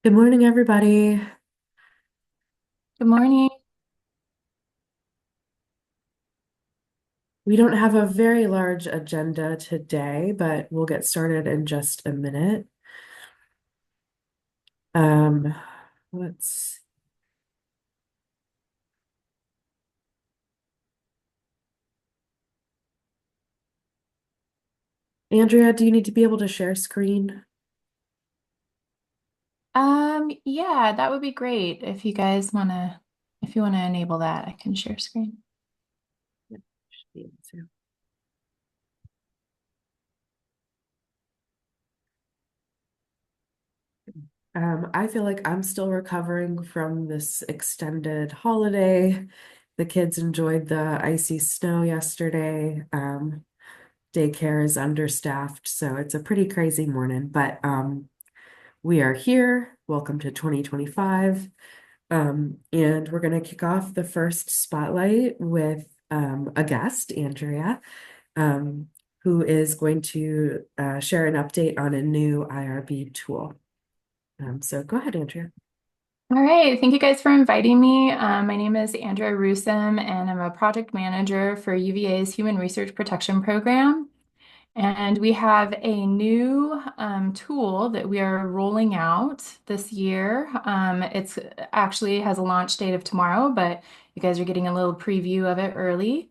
Good morning, everybody. Good morning. We don't have a very large agenda today, but we'll get started in just a minute. Um, let's, Andrea, do you need to be able to share screen? Yeah, that would be great if you guys if you wanna enable that, I can share screen. Yeah, should be able to. I feel like I'm still recovering from this extended holiday. The kids enjoyed the icy snow yesterday. Daycare is understaffed, so it's a pretty crazy morning, but we are here. Welcome to 2025. And we're going to kick off the first spotlight with a guest, Andrea, um, who is going to share an update on a new IRB tool. So go ahead, Andrea. All right, thank you guys for inviting me. My name is Andrea Rusum, and I'm a project manager for UVA's Human Research Protection Program. And we have a new tool that we are rolling out this year. It's actually has a launch date of tomorrow, but you guys are getting a little preview of it early.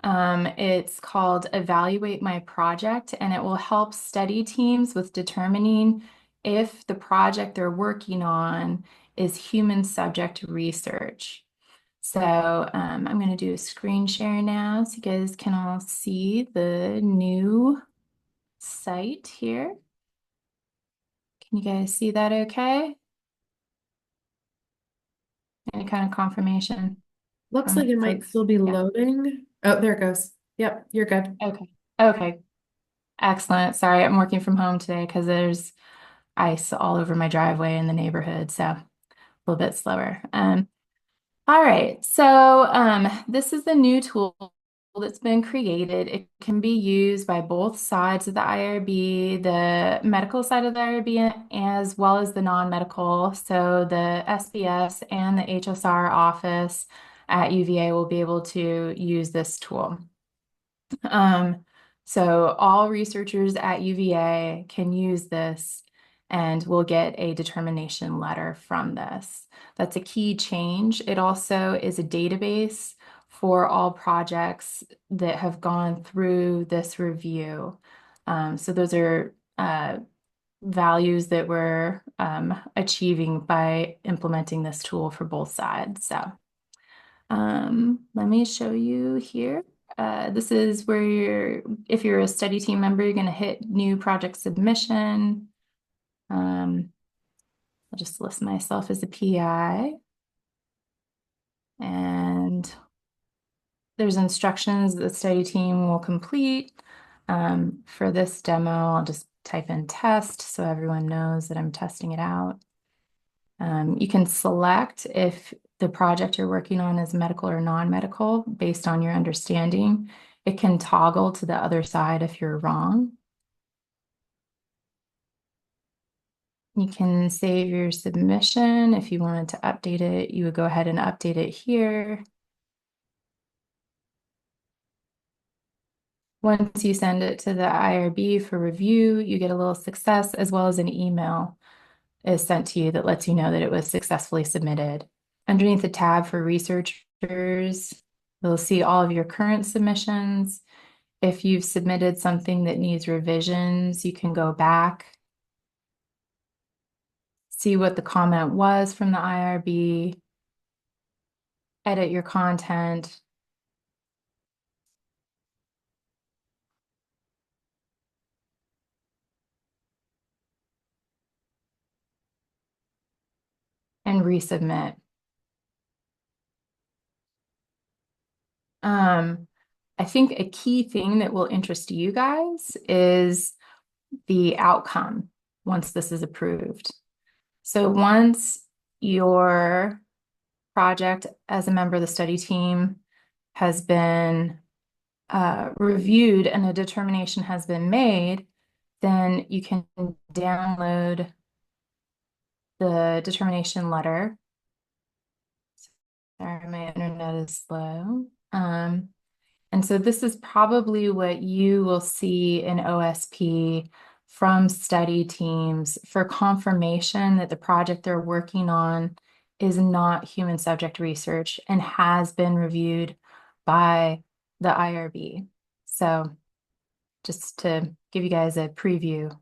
It's called Evaluate My Project, and it will help study teams with determining if the project they're working on is human subject research. So I'm going to do a screen share now so you guys can all see the new site here. Can you guys see that okay? Any kind of confirmation Looks like from it might folks? still be Yeah. loading. Oh, there it goes. Yep, you're good. Okay. Okay. Excellent. Sorry, I'm working from home today because there's ice all over my driveway in the neighborhood, so a little bit slower. All right, so this is the new tool that's been created. It can be used by both sides of the IRB, the medical side of the IRB, as well as the non-medical. So the SBS and the HSR office at UVA will be able to use this tool. Um, so all researchers at UVA can use this and will get a determination letter from this. That's a key change. It also is a database for all projects that have gone through this review. So those are values that we're achieving by implementing this tool for both sides. So let me show you here. This is where if you're a study team member, you're going to hit new project submission. Um, I'll just list myself as a PI. And there's instructions the study team will complete. For this demo, I'll just type in test so everyone knows that I'm testing it out. You can select if the project you're working on is medical or non-medical based on your understanding. It can toggle to the other side if you're wrong. You can save your submission. If you wanted to update it, you would go ahead and update it here. Once you send it to the IRB for review, you get a little success as well as an email is sent to you that lets you know that it was successfully submitted. Underneath the tab for researchers, you'll see all of your current submissions. If you've submitted something that needs revisions, you can go back, see what the comment was from the IRB, edit your content, and resubmit. Um, I think a key thing that will interest you guys is the outcome once this is approved. So once your project as a member of the study team has been reviewed and a determination has been made, then you can download the determination letter. Sorry, my internet is slow. And so this is probably what you will see in OSP from study teams for confirmation that the project they're working on is not human subject research and has been reviewed by the IRB. So just to give you guys a preview.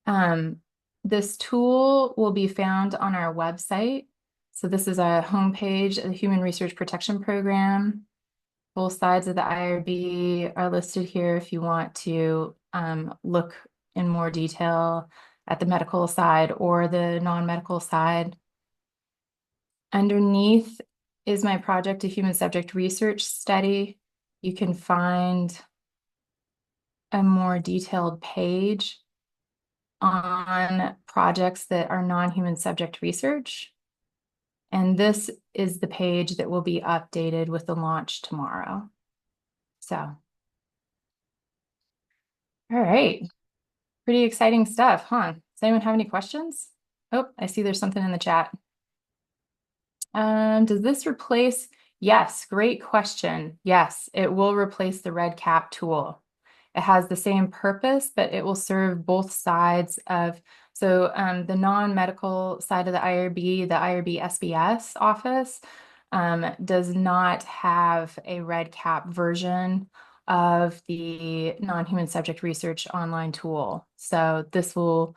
Um, this tool will be found on our website. So this is a homepage of the Human Research Protection Program. Both sides of the IRB are listed here if you want to look in more detail at the medical side or the non-medical side. Underneath is my project to human subject research study. You can find a more detailed page on projects that are non-human subject research. And this is the page that will be updated with the launch tomorrow. So, all right. Pretty exciting stuff, huh? Does anyone have any questions? Oh, I see there's something in the chat. Does this replace? Yes, great question. Yes, it will replace the red cap tool. It has the same purpose, but it will serve both sides of, so the non-medical side of the IRB, the IRB SBS office, does not have a red cap version of the non-human subject research online tool. So this will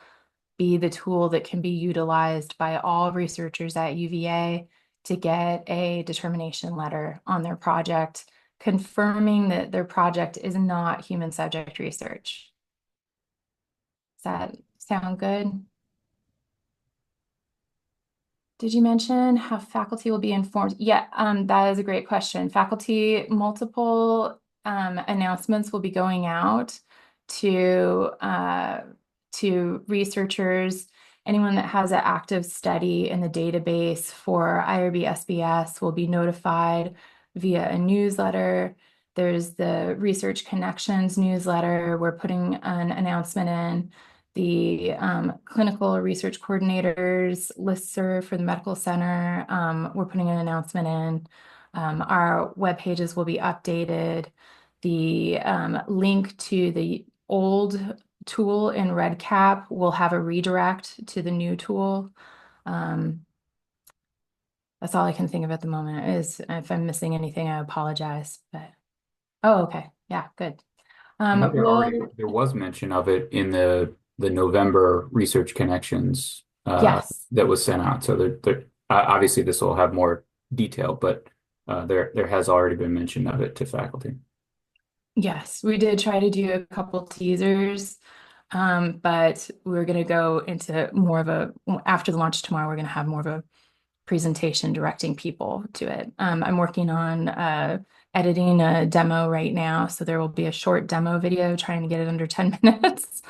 be the tool that can be utilized by all researchers at UVA to get a determination letter on their project, confirming that their project is not human subject research. Does that sound good? Did you mention how faculty will be informed? Yeah, that is a great question. Faculty, multiple announcements will be going out to researchers. Anyone that has an active study in the database for IRB SBS will be notified via a newsletter. There's the Research Connections newsletter. We're putting an announcement in the clinical research coordinators listserv for the medical center. We're putting an announcement in. Our web pages will be updated. The link to the old tool in REDCap will have a redirect to the new tool. That's all I can think of at the moment. Is if I'm missing anything, I apologize. But oh, okay, yeah, good. I know Well, there was mention of it in the November Research Connections yes. that was sent out. So obviously this will have more detail, but there has already been mention of it to faculty. Yes, we did try to do a couple teasers, but we're going to go into more of a, after the launch tomorrow, we're going to have more of a presentation directing people to it. I'm working on editing a demo right now, so there will be a short demo video trying to get it under 10 minutes.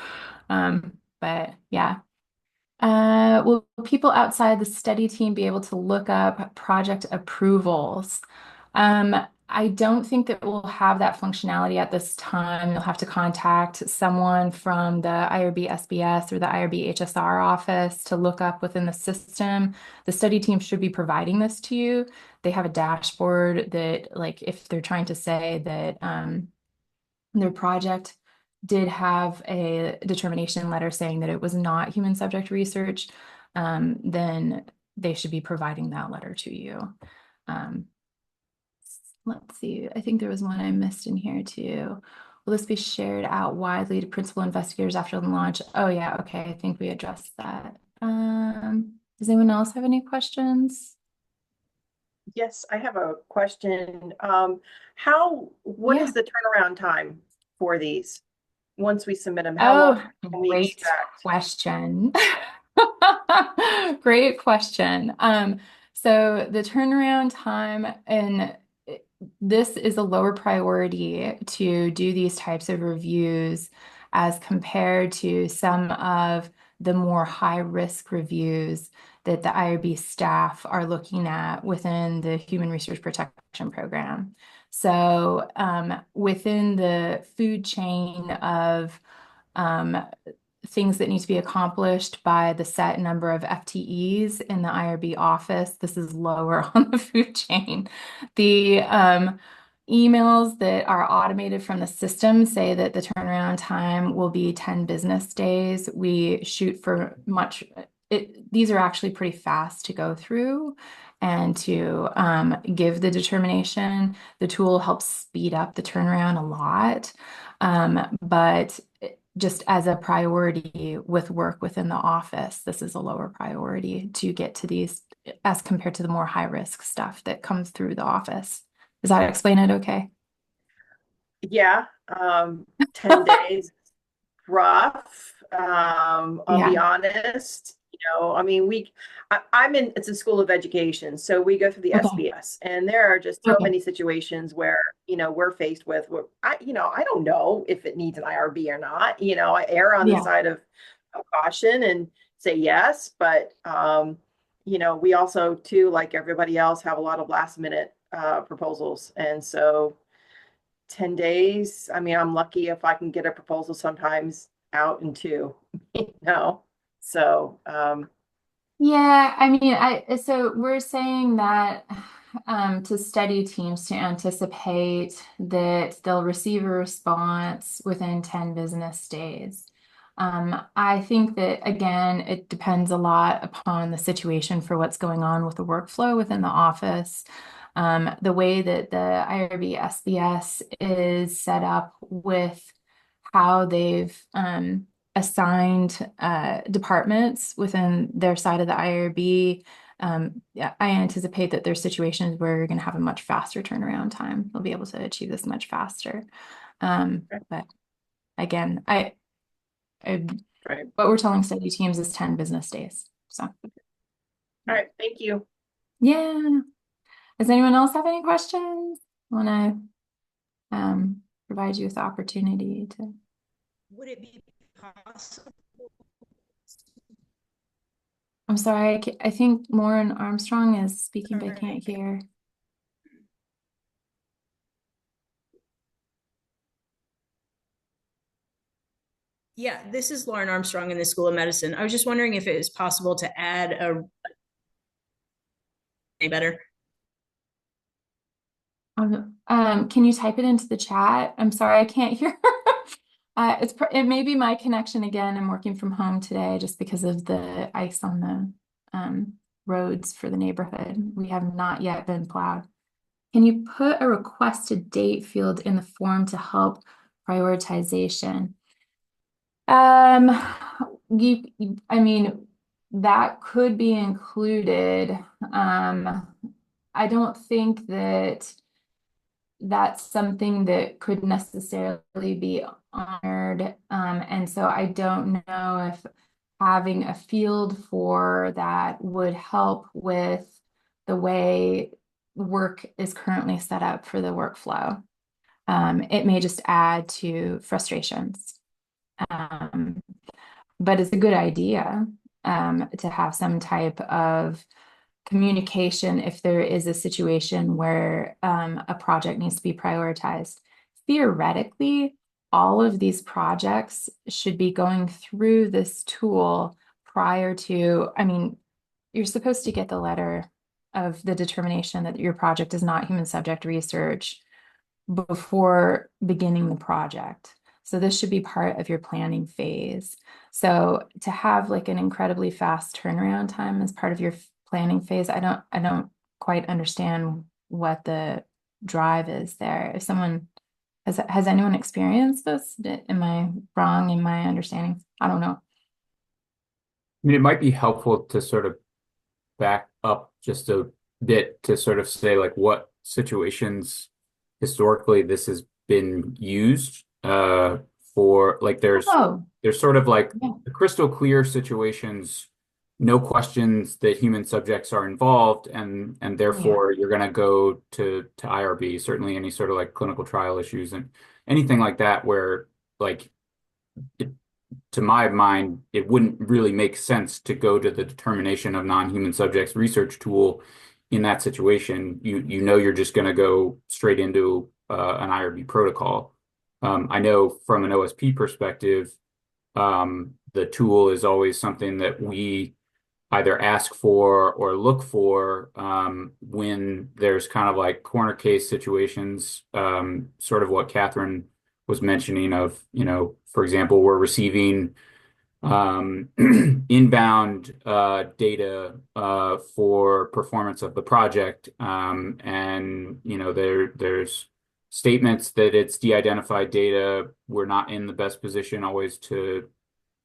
But yeah. Will people outside the study team be able to look up project approvals? I don't think that we'll have that functionality at this time. You'll have to contact someone from the IRB SBS or the IRB HSR office to look up within the system. The study team should be providing this to you. They have a dashboard that, like, if they're trying to say that their project did have a determination letter saying that it was not human subject research, then they should be providing that letter to you. Um, let's see, I think there was one I missed in here too. Will this be shared out widely to principal investigators after the launch? Oh yeah, okay, I think we addressed that. Does anyone else have any questions? Yes, I have a question. What Yeah. is the turnaround time for these? Once we submit them, how long Oh, can we great expect? question. Great question. So the turnaround time, and this is a lower priority to do these types of reviews as compared to some of the more high risk reviews that the IRB staff are looking at within the Human Research Protection Program. So within the food chain of um, things that need to be accomplished by the set number of FTEs in the IRB office. This is lower on the food chain. The emails that are automated from the system say that the turnaround time will be 10 business days. We shoot for these are actually pretty fast to go through and to give the determination. The tool helps speed up the turnaround a lot. But just as a priority with work within the office, this is a lower priority to get to these as compared to the more high risk stuff that comes through the office. Does that explain it okay? Yeah, 10 days rough. I'll be Yeah. honest. I mean, it's a school of education, so we go through the Okay. SBS, and there are just so Okay. many situations where, we're faced with, I don't know if it needs an IRB or not. I err on the Yeah. side of caution and say yes, but, we also too, like everybody else, have a lot of last minute proposals. And so 10 days, I mean, I'm lucky if I can get a proposal sometimes out in two, you know? So, Yeah, I mean, so we're saying that to study teams to anticipate that they'll receive a response within 10 business days. I think that again, it depends a lot upon the situation for what's going on with the workflow within the office. The way that the IRB SBS is set up with how they've assigned departments within their side of the IRB. Yeah, I anticipate that there's situations where you're going to have a much faster turnaround time. They'll be able to achieve this much faster. But again, I right. what we're telling study teams is 10 business days. So, All right. Thank you. yeah. Does anyone else have any questions? Want to provide you with the opportunity to. Would it be possible? I'm sorry, I think Lauren Armstrong is speaking, but I can't hear. Yeah, this is Lauren Armstrong in the School of Medicine. I was just wondering if it is possible to add any better. Can you type it into the chat? I'm sorry, I can't hear. It may be my connection again. I'm working from home today just because of the ice on the roads for the neighborhood. We have not yet been plowed. Can you put a requested date field in the form to help prioritization? I mean, that could be included. I don't think that that's something that could necessarily be honored. And so I don't know if having a field for that would help with the way work is currently set up for the workflow. It may just add to frustrations. But it's a good idea to have some type of communication if there is a situation where a project needs to be prioritized. Theoretically, all of these projects should be going through this tool prior to, I mean, you're supposed to get the letter of the determination that your project is not human subject research before beginning the project. So this should be part of your planning phase. So to have like an incredibly fast turnaround time as part of your planning phase, I don't quite understand what the drive is there. If someone has anyone experienced this? Am I wrong in my understanding? I don't know. I mean, it might be helpful to sort of back up just a bit to sort of say like what situations historically this has been used for like Oh, there's sort of like yeah. the crystal clear situations, no questions that human subjects are involved and Yeah. therefore you're going to go to IRB, certainly any sort of like clinical trial issues and anything like that where like it, to my mind, it wouldn't really make sense to go to the determination of non-human subjects research tool in that situation. You know you're just going to go straight into an IRB protocol. I know from an OSP perspective, the tool is always something that we either ask for or look for when there's kind of like corner case situations, sort of what Catherine was mentioning of, for example, we're receiving inbound data for performance of the project, and there's statements that it's de-identified data. We're not in the best position always to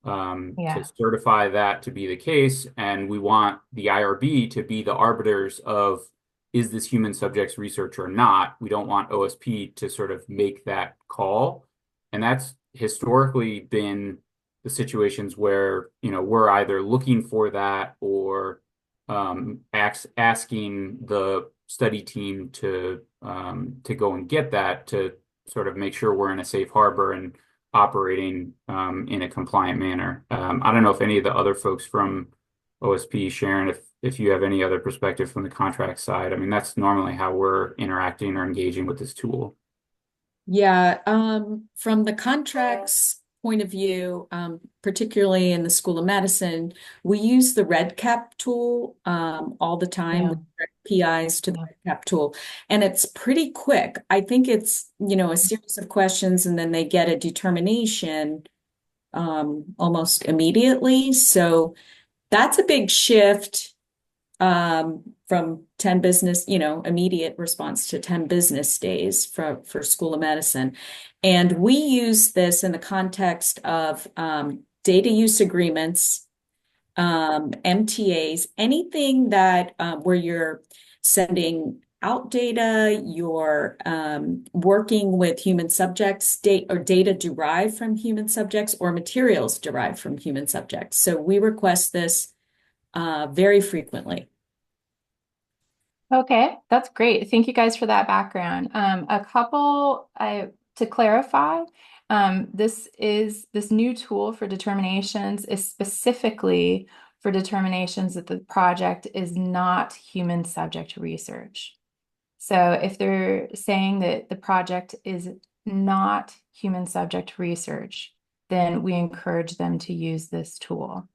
Yeah. certify that to be the case, and we want the IRB to be the arbiters of is this human subjects research or not. We don't want OSP to sort of make that call, and that's historically been the situations where we're either looking for that or asking the study team to go and get that to sort of make sure we're in a safe harbor and operating in a compliant manner. I don't know if any of the other folks from OSP, Sharon, if you have any other perspective from the contract side. I mean, that's normally how we're interacting or engaging with this tool. Yeah, from the contracts point of view, particularly in the School of Medicine, we use the REDCap tool all the time. Yeah. We direct PIs to the REDCap tool, and it's pretty quick. I think it's, a series of questions and then they get a determination almost immediately. So that's a big shift from 10 business, immediate response to 10 business days for School of Medicine. And we use this in the context of data use agreements, MTAs, anything that where you're sending out data, you're working with human subjects, data derived from human subjects or materials derived from human subjects. So we request this very frequently. Okay, that's great. Thank you guys for that background. To clarify, this new tool for determinations is specifically for determinations that the project is not human subject research. So if they're saying that the project is not human subject research, then we encourage them to use this tool.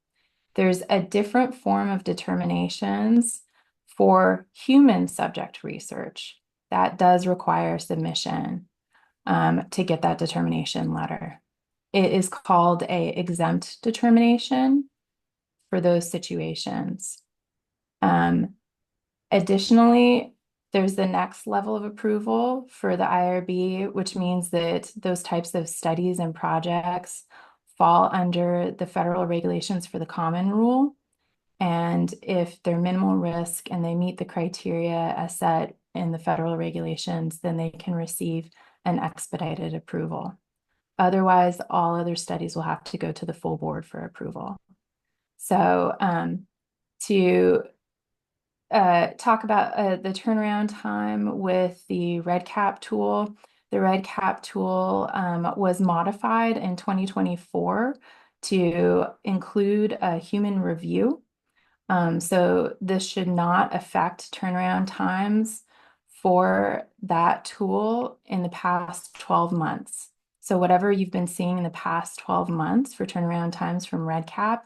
There's a different form of determinations for human subject research that does require submission to get that determination letter. It is called a exempt determination for those situations. Additionally, there's the next level of approval for the IRB, which means that those types of studies and projects fall under the federal regulations for the common rule. And if they're minimal risk and they meet the criteria as set in the federal regulations, then they can receive an expedited approval. Otherwise, all other studies will have to go to the full board for approval. So to talk about the turnaround time with the REDCap tool. The REDCap tool was modified in 2024 to include a human review. So this should not affect turnaround times for that tool in the past 12 months. So whatever you've been seeing in the past 12 months for turnaround times from REDCap,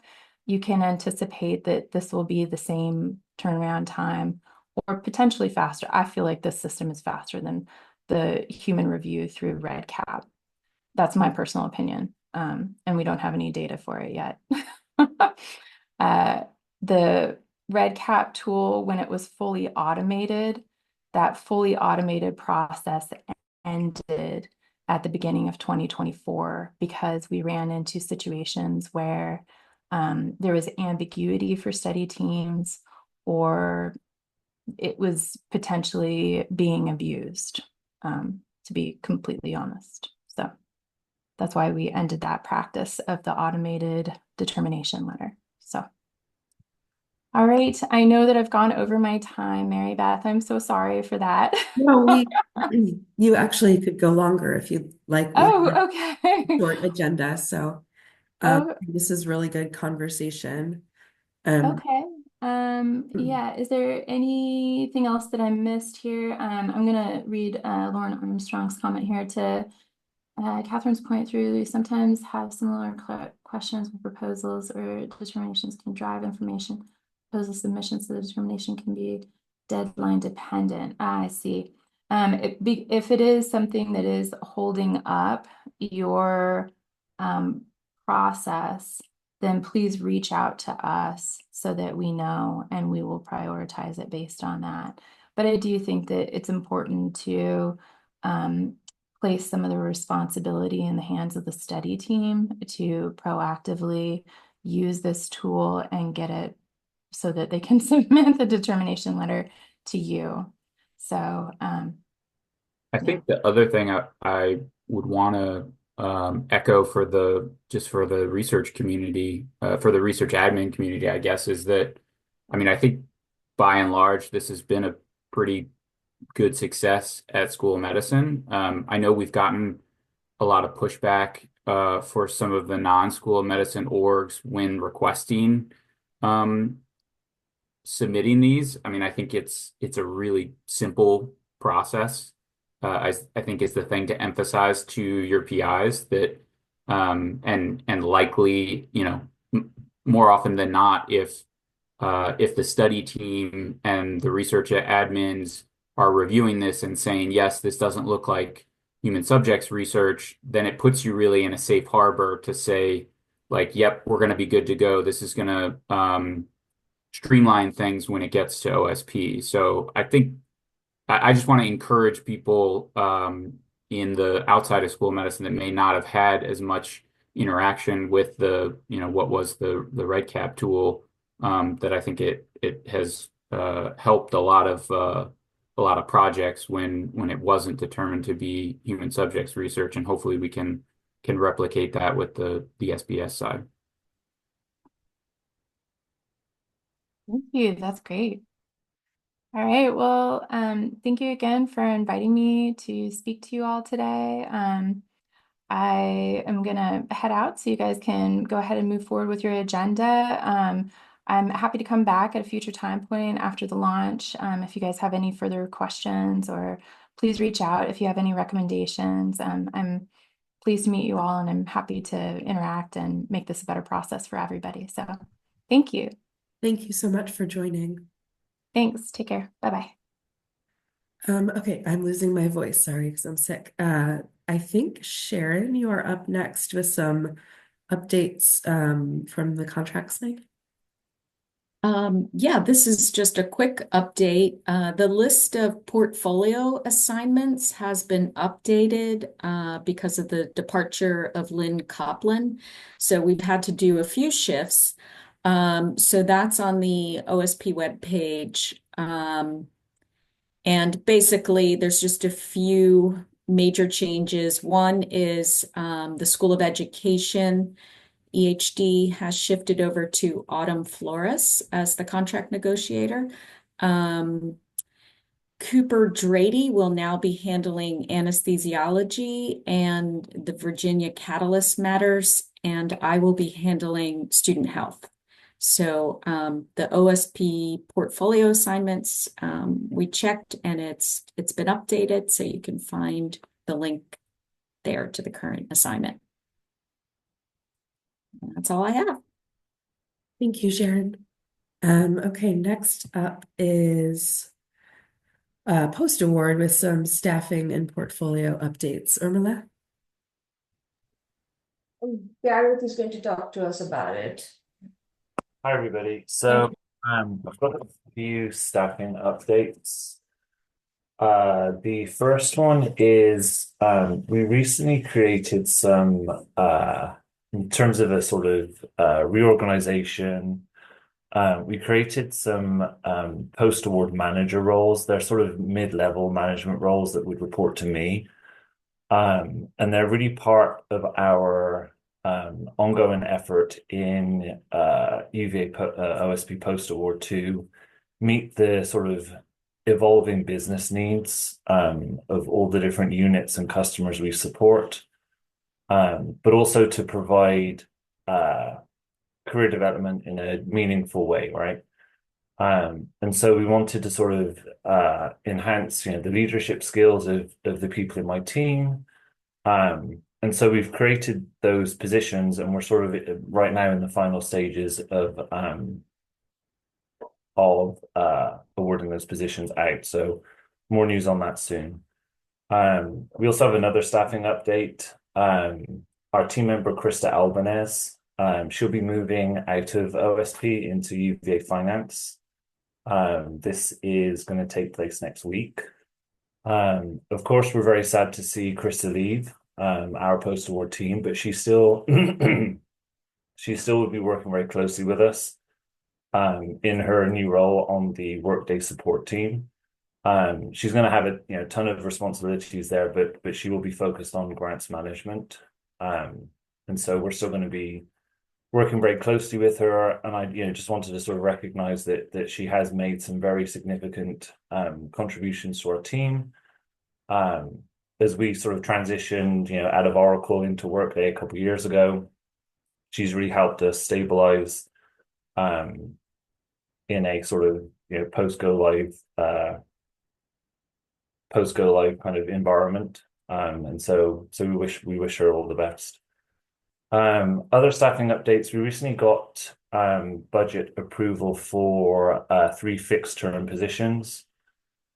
you can anticipate that this will be the same turnaround time or potentially faster. I feel like this system is faster than the human review through REDCap. That's my personal opinion. And we don't have any data for it yet. The REDCap tool, when it was fully automated, that fully automated process ended at the beginning of 2024 because we ran into situations where there was ambiguity for study teams or it was potentially being abused, to be completely honest. So that's why we ended that practice of the automated determination letter. So, all right. I know that I've gone over my time, Mary Beth. I'm so sorry for that. No, you actually could go longer if you'd like. We have Oh, a okay. short agenda, so Oh, this is really good conversation. okay. Yeah, is there anything else that I missed here? I'm gonna read Lauren Armstrong's comment here to Catherine's point through, we sometimes have similar questions with proposals or determinations can drive information. Proposal submissions, so the determination can be deadline dependent. I see. If it is something that is holding up your process, then please reach out to us so that we know and we will prioritize it based on that. But I do think that it's important to place some of the responsibility in the hands of the study team to proactively use this tool and get it so that they can submit the determination letter to you. So, I think the other thing I would want to echo for the research community, for the research admin community, I guess, is that, I mean, I think by and large, this has been a pretty good success at School of Medicine. I know we've gotten a lot of pushback for some of the non-School of Medicine orgs when requesting um, submitting these. I mean, I think it's a really simple process. I think is the thing to emphasize to your PIs that and likely, you know, more often than not, if the study team and the research admins are reviewing this and saying, yes, this doesn't look like human subjects research, then it puts you really in a safe harbor to say, like, yep, we're going to be good to go. This is going to streamline things when it gets to OSP. So I think I just want to encourage people in the outside of school of medicine that may not have had as much interaction with the, you know, what was the REDCap tool, that I think it has helped a lot of projects when it wasn't determined to be human subjects research, and hopefully we can replicate that with the SBS side. thank you. That's great. All right. Well, thank you again for inviting me to speak to you all today. I am gonna head out so you guys can go ahead and move forward with your agenda. I'm happy to come back at a future time point after the launch. If you guys have any further questions, or please reach out if you have any recommendations. I'm pleased to meet you all, and I'm happy to interact and make this a better process for everybody. So thank you. Thank you so much for joining. Thanks. Take care. Bye-bye. Okay, I'm losing my voice. Sorry, because I'm sick. I think Sharon, you are up next with some updates from the contract side. Yeah, this is just a quick update. The list of portfolio assignments has been updated because of the departure of Lynn Copland. So we've had to do a few shifts. So that's on the OSP webpage. And basically, there's just a few major changes. One is the School of Education EHD has shifted over to Autumn Flores as the contract negotiator. Cooper Drady will now be handling anesthesiology and the Virginia Catalyst matters, and I will be handling student health. So the OSP portfolio assignments, we checked and it's been updated, so you can find the link there to the current assignment. That's all I have. Thank you, Sharon. Okay, next up is post-award with some staffing and portfolio updates. Urmila? Gareth is going to talk to us about it. Hi, everybody. So I've got a few staffing updates. The first one is we recently created some, in terms of a sort of reorganization, we created some post-award manager roles. They're sort of mid-level management roles that would report to me. And they're really part of our ongoing effort in UVA OSP Post Award to meet the sort of evolving business needs of all the different units and customers we support, but also to provide career development in a meaningful way, right? And so we wanted to sort of enhance, the leadership skills of the people in my team, And so we've created those positions, and we're sort of right now in the final stages of awarding those positions out. So more news on that soon. We also have another staffing update. Our team member Krista Albanese, she'll be moving out of OSP into UVA Finance. This is going to take place next week. Of course, we're very sad to see Krista leave our post-award team, but she still she still would be working very closely with us in her new role on the Workday support team. She's going to have a ton of responsibilities there, but she will be focused on grants management. And so we're still going to be working very closely with her. And I just wanted to sort of recognize that she has made some very significant contributions to our team. As we sort of transitioned, out of Oracle into Workday a couple of years ago, she's really helped us stabilize in a sort of post go live kind of environment. And so we wish her all the best. Other staffing updates. We recently got budget approval for 3 fixed-term positions.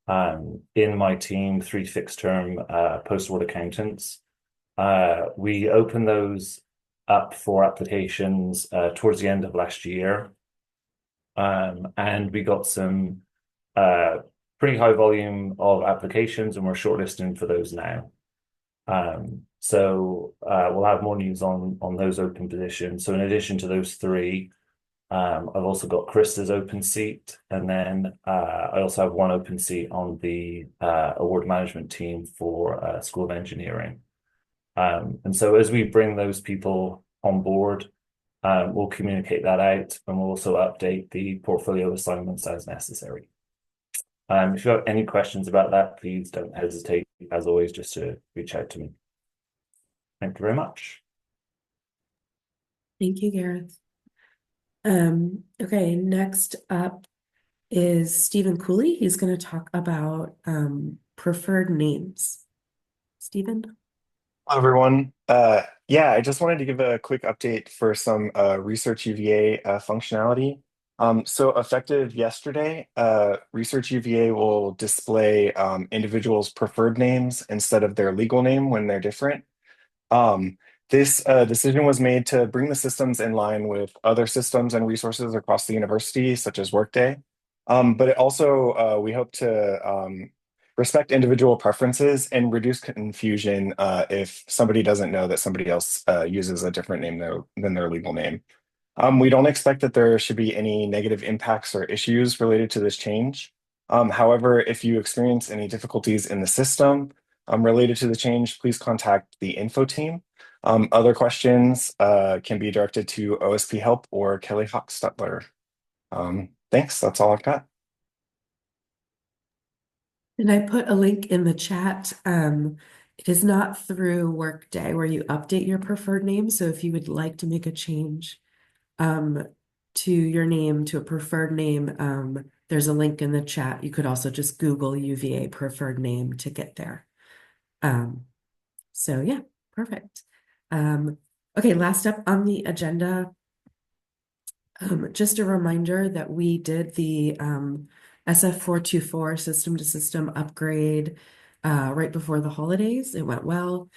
In my team, 3 fixed-term post-award accountants. We opened those up for applications towards the end of last year. And we got some pretty high volume of applications, and we're shortlisting for those now. So we'll have more news on those open positions. So in addition to those 3, I've also got Krista's open seat, and then I also have 1 open seat on the award management team for School of Engineering. And so as we bring those people on board, we'll communicate that out, and we'll also update the portfolio assignments as necessary. If you have any questions about that, please don't hesitate, as always, just to reach out to me. Thank you very much. Thank you, Gareth. Okay, next up is Stephen Cooley. He's going to talk about preferred names. Stephen? Hello, everyone. Yeah, I just wanted to give a quick update for some Research UVA functionality. So effective yesterday, Research UVA will display individuals' preferred names instead of their legal name when they're different. This decision was made to bring the systems in line with other systems and resources across the university, such as Workday. But it also, we hope to respect individual preferences and reduce confusion if somebody doesn't know that somebody else uses a different name than their legal name. We don't expect that there should be any negative impacts or issues related to this change. However, if you experience any difficulties in the system related to the change, please contact the info team. Other questions can be directed to OSP Help or Kelly Hochstetler. Thanks, that's all I've got. And I put a link in the chat. It is not through Workday where you update your preferred name. So if you would like to make a change to your name, to a preferred name, there's a link in the chat. You could also just Google UVA preferred name to get there. So yeah, perfect. Okay, last up on the agenda, just a reminder that we did the SF424 system to system upgrade right before the holidays. It went well.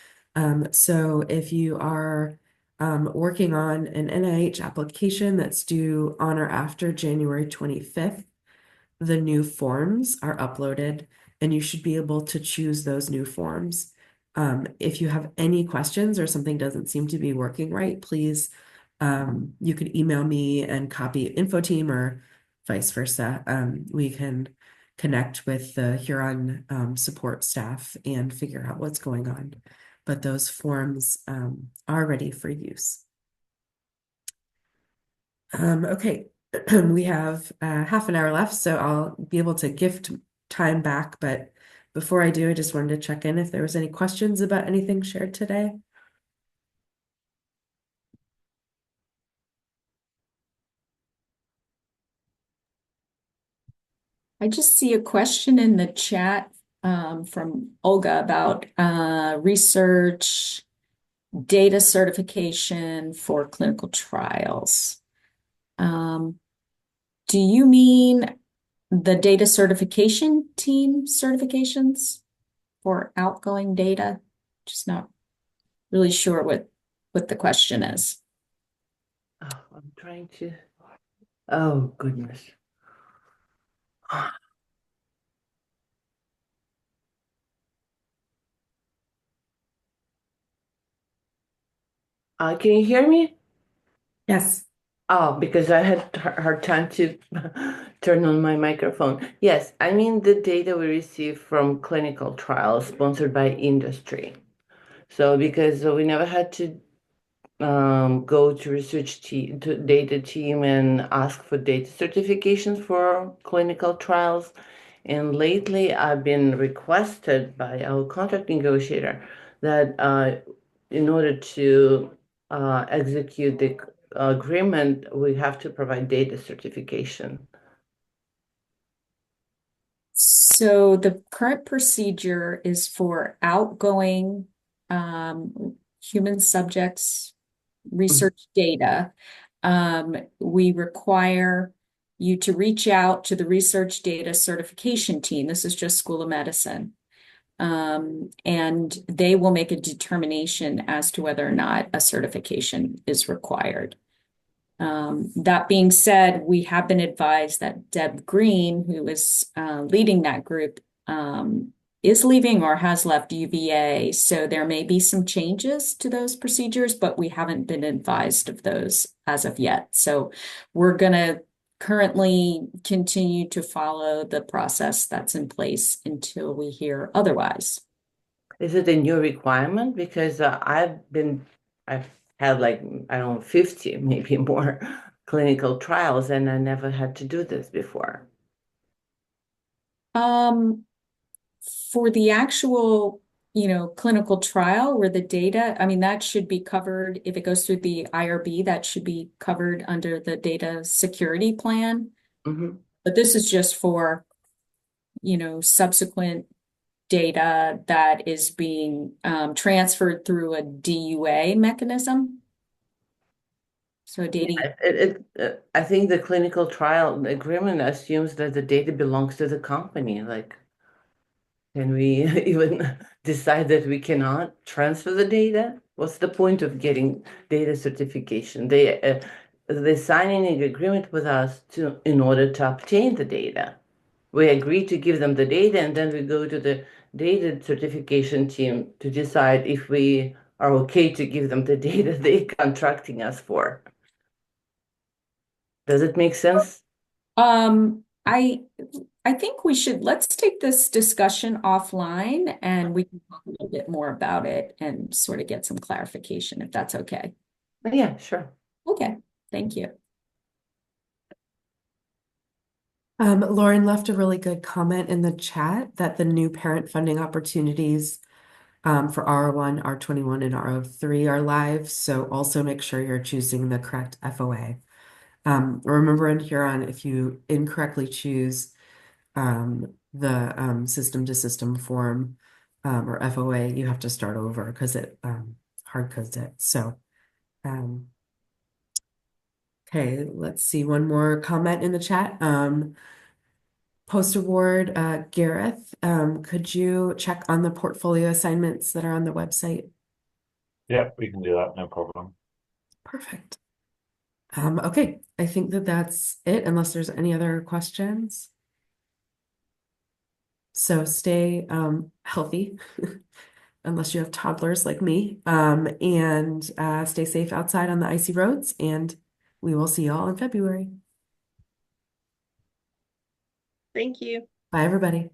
So if you are working on an NIH application that's due on or after January 25th, the new forms are uploaded, and you should be able to choose those new forms. If you have any questions or something doesn't seem to be working right, please, you could email me and copy info team or vice versa. We can connect with the Huron support staff and figure out what's going on. But those forms are ready for use. Okay, we have half an hour left, so I'll be able to gift time back. But before I do, I just wanted to check in if there was any questions about anything shared today. I just see a question in the chat from Olga about research data certification for clinical trials. Do you mean the data certification team certifications for outgoing data? Just not really sure what the question is. Oh, I'm trying to. Oh, goodness. Can you hear me? Yes. Oh, because I had hard time to turn on my microphone. Yes, I mean the data we receive from clinical trials sponsored by industry. So because we never had to go to research team, to data team and ask for data certifications for clinical trials. And lately, I've been requested by our contract negotiator that in order to execute the agreement, we have to provide data certification. So the current procedure is for outgoing human subjects research data. We require you to reach out to the research data certification team. This is just School of Medicine. And they will make a determination as to whether or not a certification is required. That being said, we have been advised that Deb Green, who is leading that group, is leaving or has left UVA. So there may be some changes to those procedures, but we haven't been advised of those as of yet. So we're going to currently continue to follow the process that's in place until we hear otherwise. Is it a new requirement? Because I've had like, I don't know, 50, maybe more clinical trials, and I never had to do this before. For the actual, clinical clinical trial where the data, I mean, that should be covered if it goes through the IRB, that should be covered under the data security plan. Mhm. But this is just for, subsequent data that is being transferred through a DUA mechanism. So data. I think the clinical trial agreement assumes that the data belongs to the company. Like, can we even decide that we cannot transfer the data? What's the point of getting data certification? They signing an agreement with us in order to obtain the data. We agree to give them the data, and then we go to the data certification team to decide if we are okay to give them the data they're contracting us for. Does it make sense? I think let's take this discussion offline and we can talk a little bit more about it and sort of get some clarification if that's okay. Yeah, sure. Okay, thank you. Lauren left a really good comment in the chat that the new parent funding opportunities for R1, R21, and R03 are live. So also make sure you're choosing the correct FOA. Remember in Huron, if you incorrectly choose the system to system form or FOA, you have to start over because it hard codes it. So, okay, let's see one more comment in the chat. Post-award, Gareth, could you check on the portfolio assignments that are on the website? Yeah, we can do that, no problem. Perfect. Okay, I think that's it, unless there's any other questions. So stay healthy, unless you have toddlers like me, and stay safe outside on the icy roads, and we will see you all in February. Thank you. Bye, everybody.